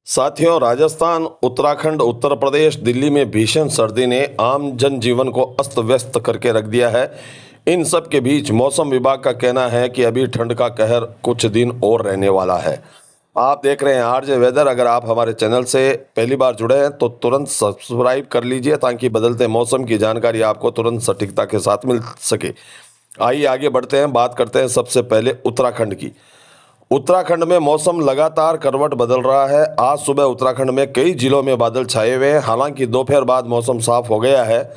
साथियों, राजस्थान, उत्तराखंड, उत्तर प्रदेश, दिल्ली में भीषण सर्दी ने आम जनजीवन को अस्त व्यस्त करके रख दिया है। इन सब के बीच मौसम विभाग का कहना है कि अभी ठंड का कहर कुछ दिन और रहने वाला है। आप देख रहे हैं आरजे वेदर। अगर आप हमारे चैनल से पहली बार जुड़े हैं तो तुरंत सब्सक्राइब कर लीजिए ताकि बदलते मौसम की जानकारी आपको तुरंत सटीकता के साथ मिल सके। आइए आगे बढ़ते हैं, बात करते हैं सबसे पहले उत्तराखंड की। उत्तराखंड में मौसम लगातार करवट बदल रहा है। आज सुबह उत्तराखंड में कई जिलों में बादल छाए हुए हैं, हालांकि दोपहर बाद मौसम साफ हो गया है।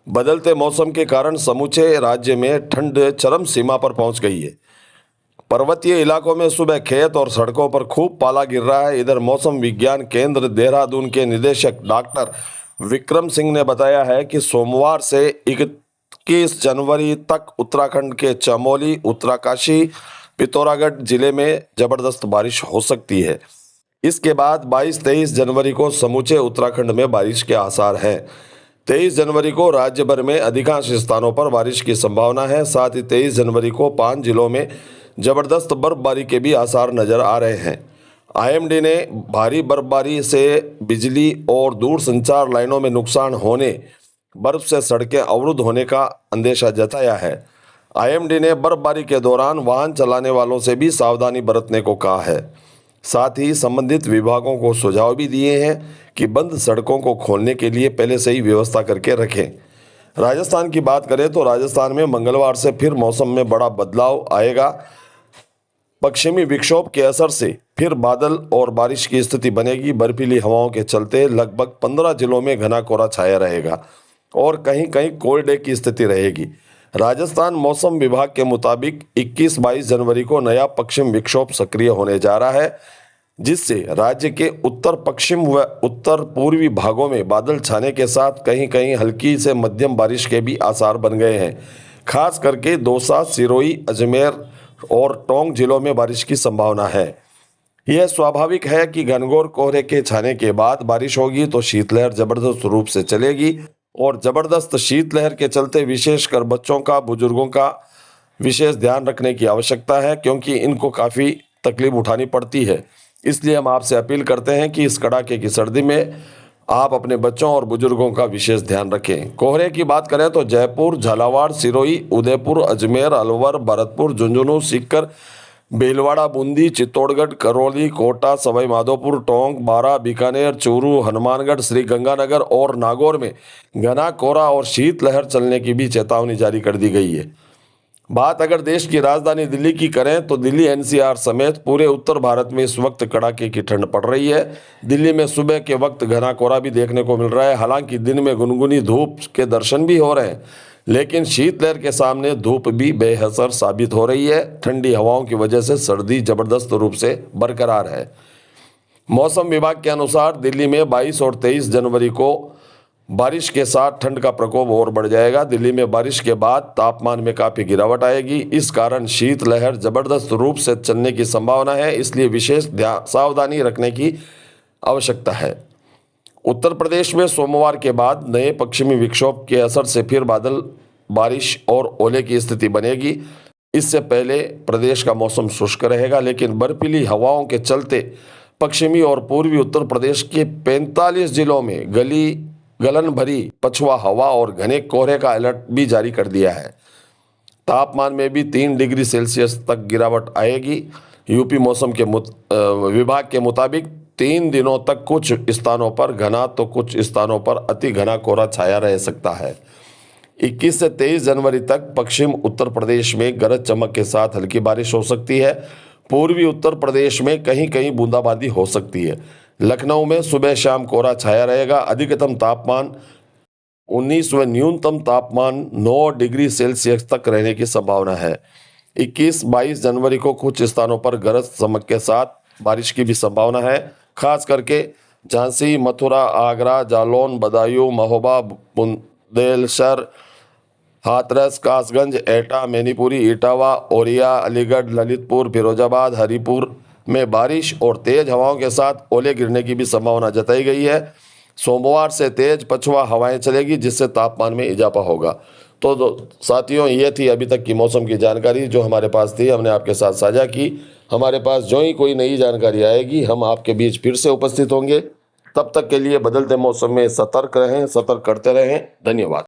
बदलते मौसम के कारण समूचे राज्य में ठंड चरम सीमा पर पहुंच गई है। पर्वतीय इलाकों में सुबह खेत और सड़कों पर खूब पाला गिर रहा है। इधर मौसम विज्ञान केंद्र देहरादून के निदेशक डॉक्टर विक्रम सिंह ने बताया है कि सोमवार से 21 जनवरी तक उत्तराखंड के चमोली, उत्तरकाशी, पिथौरागढ़ जिले में जबरदस्त बारिश हो सकती है। इसके बाद 22-23 जनवरी को समूचे उत्तराखंड में बारिश के आसार हैं। 23 जनवरी को राज्य भर में अधिकांश स्थानों पर बारिश की संभावना है। साथ ही 23 जनवरी को 5 जिलों में जबरदस्त बर्फबारी के भी आसार नजर आ रहे हैं। आईएमडी ने भारी बर्फबारी से बिजली और दूरसंचार लाइनों में नुकसान होने, बर्फ से सड़कें अवरुद्ध होने का अंदेशा जताया है। आईएमडी ने बर्फबारी के दौरान वाहन चलाने वालों से भी सावधानी बरतने को कहा है। साथ ही संबंधित विभागों को सुझाव भी दिए हैं कि बंद सड़कों को खोलने के लिए पहले से ही व्यवस्था करके रखें। राजस्थान की बात करें तो राजस्थान में मंगलवार से फिर मौसम में बड़ा बदलाव आएगा। पश्चिमी विक्षोभ के असर से फिर बादल और बारिश की स्थिति बनेगी। बर्फीली हवाओं के चलते लगभग 15 जिलों में घना कोहरा छाया रहेगा और कहीं कहीं कोल्ड की स्थिति रहेगी। राजस्थान मौसम विभाग के मुताबिक 21-22 जनवरी को नया पश्चिम विक्षोभ सक्रिय होने जा रहा है, जिससे राज्य के उत्तर पश्चिम व उत्तर पूर्वी भागों में बादल छाने के साथ कहीं कहीं हल्की से मध्यम बारिश के भी आसार बन गए हैं। खास करके दौसा, सिरोही, अजमेर और टोंक जिलों में बारिश की संभावना है। यह स्वाभाविक है कि घनघोर कोहरे के छाने के बाद बारिश होगी तो शीतलहर जबरदस्त रूप से चलेगी और जबरदस्त शीतलहर के चलते विशेषकर बच्चों का, बुजुर्गों का विशेष ध्यान रखने की आवश्यकता है, क्योंकि इनको काफ़ी तकलीफ उठानी पड़ती है। इसलिए हम आपसे अपील करते हैं कि इस कड़ाके की सर्दी में आप अपने बच्चों और बुजुर्गों का विशेष ध्यान रखें। कोहरे की बात करें तो जयपुर, झालावाड़, सिरोही, उदयपुर, अजमेर, अलवर, भरतपुर, झुंझुनू, सीकर, भीलवाड़ा, बूंदी, चित्तौड़गढ़, करौली, कोटा, सवाई माधोपुर, टोंक, बारा, बीकानेर, चूरू, हनुमानगढ़, श्री गंगानगर और नागौर में घना कोहरा और शीतलहर चलने की भी चेतावनी जारी कर दी गई है। बात अगर देश की राजधानी दिल्ली की करें तो दिल्ली एनसीआर समेत पूरे उत्तर भारत में इस वक्त कड़ाके की ठंड पड़ रही है। दिल्ली में सुबह के वक्त घना कोहरा भी देखने को मिल रहा है। हालांकि दिन में गुनगुनी धूप के दर्शन भी हो रहे हैं, लेकिन शीतलहर के सामने धूप भी बेअसर साबित हो रही है। ठंडी हवाओं की वजह से सर्दी जबरदस्त रूप से बरकरार है। मौसम विभाग के अनुसार दिल्ली में 22 और 23 जनवरी को बारिश के साथ ठंड का प्रकोप और बढ़ जाएगा। दिल्ली में बारिश के बाद तापमान में काफ़ी गिरावट आएगी। इस कारण शीतलहर जबरदस्त रूप से चलने की संभावना है, इसलिए विशेष सावधानी रखने की आवश्यकता है। उत्तर प्रदेश में सोमवार के बाद नए पश्चिमी विक्षोभ के असर से फिर बादल, बारिश और ओले की स्थिति बनेगी। इससे पहले प्रदेश का मौसम शुष्क रहेगा, लेकिन बर्फीली हवाओं के चलते पश्चिमी और पूर्वी उत्तर प्रदेश के 45 जिलों में गलन भरी पछुआ हवा और घने कोहरे का अलर्ट भी जारी कर दिया है। तापमान में भी 3 डिग्री सेल्सियस तक गिरावट आएगी। यूपी मौसम के विभाग के मुताबिक 3 दिनों तक कुछ स्थानों पर घना तो कुछ स्थानों पर अति घना कोहरा छाया रह सकता है। 21 से 23 जनवरी तक पश्चिम उत्तर प्रदेश में गरज चमक के साथ हल्की बारिश हो सकती है। पूर्वी उत्तर प्रदेश में कहीं कहीं बूंदाबांदी हो सकती है। लखनऊ में सुबह शाम कोहरा छाया रहेगा। अधिकतम तापमान 19 व न्यूनतम तापमान 9 डिग्री सेल्सियस तक रहने की संभावना है। 21-22 जनवरी को कुछ स्थानों पर गरज चमक के साथ बारिश की भी संभावना है। खास करके झांसी, मथुरा, आगरा, जालौन, बदायूं, महोबा, बुंदेलशहर, हाथरस, कासगंज, एटा, मैनपुरी, इटावा, औरिया, अलीगढ़, ललितपुर, फिरोजाबाद, हरिपुर में बारिश और तेज हवाओं के साथ ओले गिरने की भी संभावना जताई गई है। सोमवार से तेज पछुआ हवाएं चलेगी, जिससे तापमान में इजाफा होगा। साथियों, ये थी अभी तक की मौसम की जानकारी जो हमारे पास थी, हमने आपके साथ साझा की। हमारे पास जो ही कोई नई जानकारी आएगी हम आपके बीच फिर से उपस्थित होंगे। तब तक के लिए बदलते मौसम में सतर्क रहें, सतर्क करते रहें। धन्यवाद।